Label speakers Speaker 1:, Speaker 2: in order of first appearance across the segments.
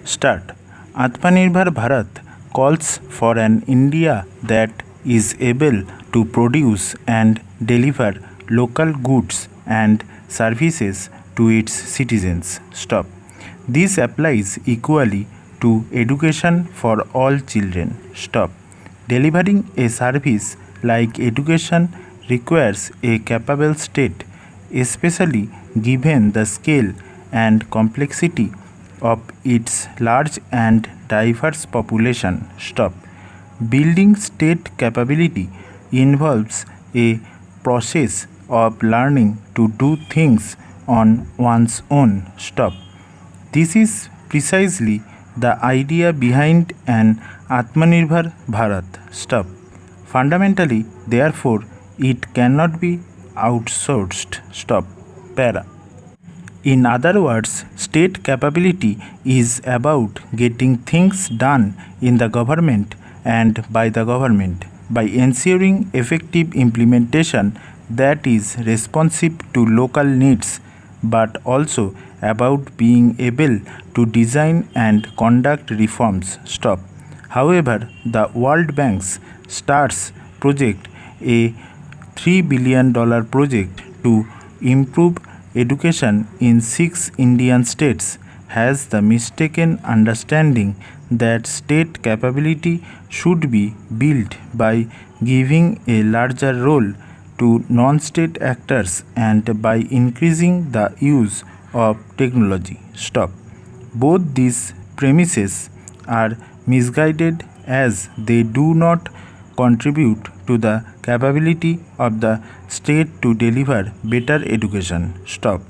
Speaker 1: Start. Atmanirbhar Bharat calls for an India that is able to produce and deliver local goods and services to its citizens. Stop. This applies equally to education for all children. Stop. Delivering a service like education requires a capable state, especially given the scale and complexity of its large and diverse population. Stop. Building state capability involves a process of learning to do things on one's own. Stop. This is precisely the idea behind an Atmanirbhar Bharat. Stop. Fundamentally, therefore, it cannot be outsourced. Stop. Para. In other words, state capability is about getting things done in the government and by the government by ensuring effective implementation that is responsive to local needs, but also about being able to design and conduct reforms. Stop. However, the World Bank's STARS project, a $3 billion project to improve education in 6 Indian states, has the mistaken understanding that state capability should be built by giving a larger role to non-state actors and by increasing the use of technology. Stop. Both these premises are misguided as they do not contribute to the capability of the state to deliver better education. Stop.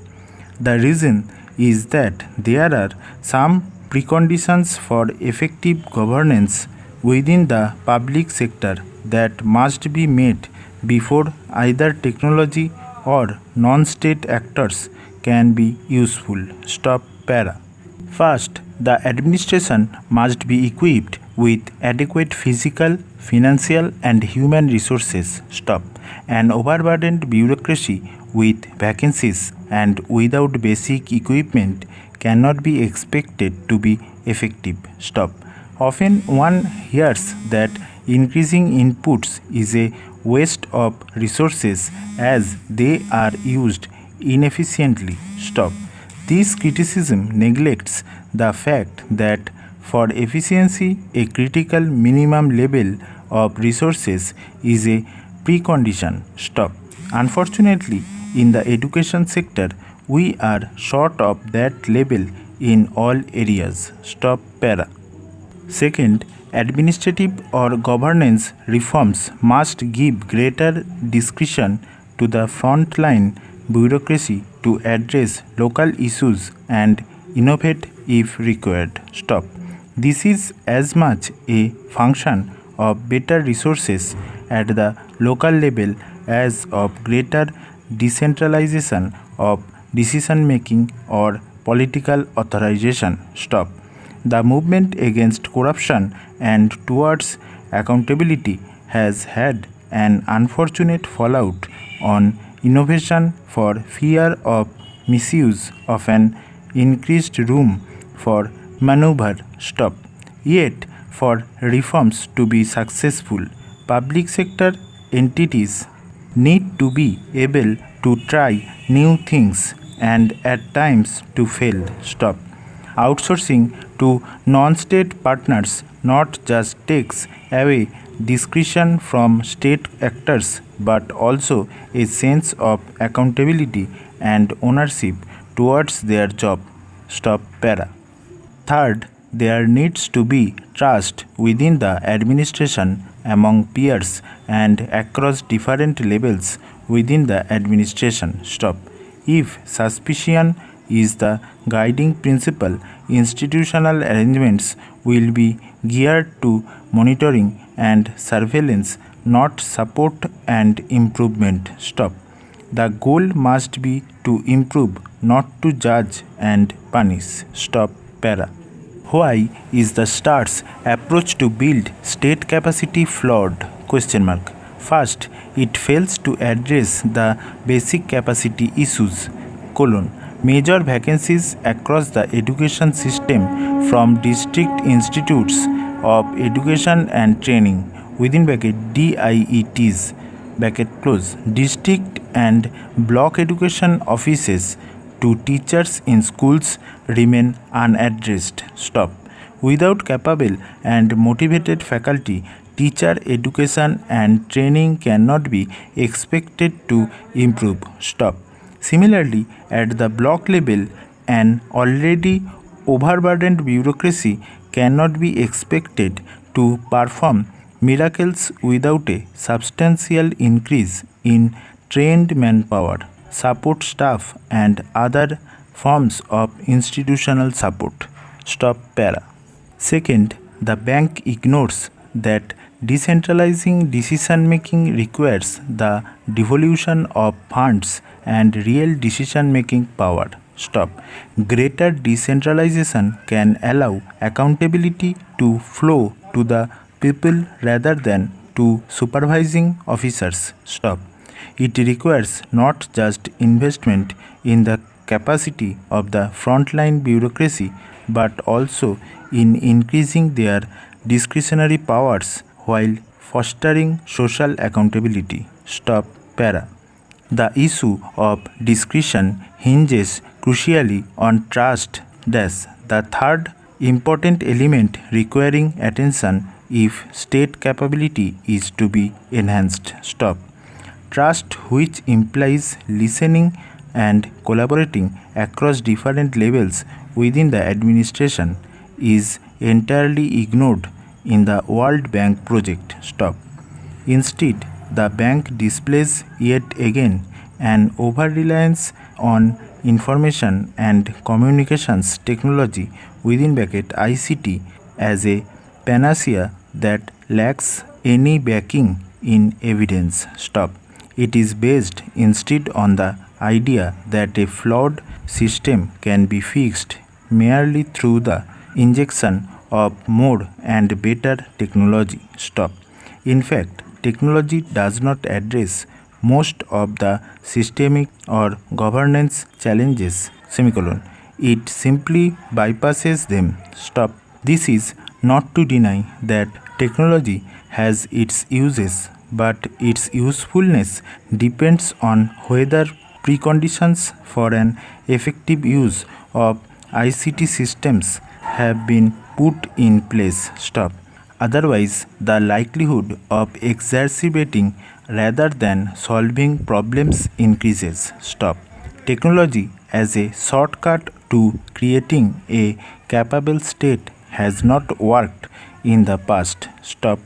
Speaker 1: The reason is that there are some preconditions for effective governance within the public sector that must be met before either technology or non-state actors can be useful. Stop. Para. First, the administration must be equipped with adequate physical, financial, and human resources. Stop. An overburdened bureaucracy with vacancies and without basic equipment cannot be expected to be effective. Stop. Often one hears that increasing inputs is a waste of resources as they are used inefficiently. Stop. This criticism neglects the fact that for efficiency, a critical minimum level of resources is a precondition. Stop. Unfortunately, in the education sector, we are short of that level in all areas. Stop. Para. Second, administrative or governance reforms must give greater discretion to the frontline bureaucracy to address local issues and innovate if required. Stop. This is as much a function of better resources at the local level as of greater decentralization of decision making or political authorization. Stop. The movement against corruption and towards accountability has had an unfortunate fallout on innovation for fear of misuse of an increased room for maneuver. Stop. Yet, for reforms to be successful, public sector entities need to be able to try new things and at times to fail. Stop. Outsourcing to non-state partners not just takes away discretion from state actors but also a sense of accountability and ownership towards their job. Stop. Para. Third, there needs to be trust within the administration among peers and across different levels within the administration. Stop. If suspicion is the guiding principle, institutional arrangements will be geared to monitoring and surveillance, not support and improvement. Stop. The goal must be to improve, not to judge and punish. Stop. Para. Why is the STARS approach to build state capacity flawed? Question mark. First, it fails to address the basic capacity issues, Major vacancies across the education system from district institutes of education and training within bracket DIETs bracket close district and block education offices to teachers in schools remain unaddressed. Stop. Without capable and motivated faculty, teacher education and training cannot be expected to improve. Stop. Similarly, at the block level, an already overburdened bureaucracy cannot be expected to perform miracles without a substantial increase in trained manpower, support staff, and other forms of institutional support. Stop para. Second, the bank ignores that decentralizing decision making requires the devolution of funds and real decision making power. Stop. Greater decentralization can allow accountability to flow to the people rather than to supervising officers. Stop. It requires not just investment in the capacity of the frontline bureaucracy but also in increasing their discretionary powers while fostering social accountability. Stop para. The issue of discretion hinges crucially on trust. Dash. The third important element requiring attention if state capability is to be enhanced. Stop. Trust, which implies listening and collaborating across different levels within the administration, is entirely ignored in the World Bank project. Stop. Instead, the bank displays yet again an over-reliance on information and communications technology within bracket ICT as a panacea that lacks any backing in evidence. Stop. It is based instead on the idea that a flawed system can be fixed merely through the injection of more and better technology. Stop. In fact, technology does not address most of the systemic or governance challenges. Semicolon. It simply bypasses them. Stop. This is not to deny that technology has its uses, but its usefulness depends on whether preconditions for an effective use of ICT systems have been put in place. Stop. Otherwise, the likelihood of exacerbating rather than solving problems increases. Stop. Technology as a shortcut to creating a capable state has not worked in the past. Stop.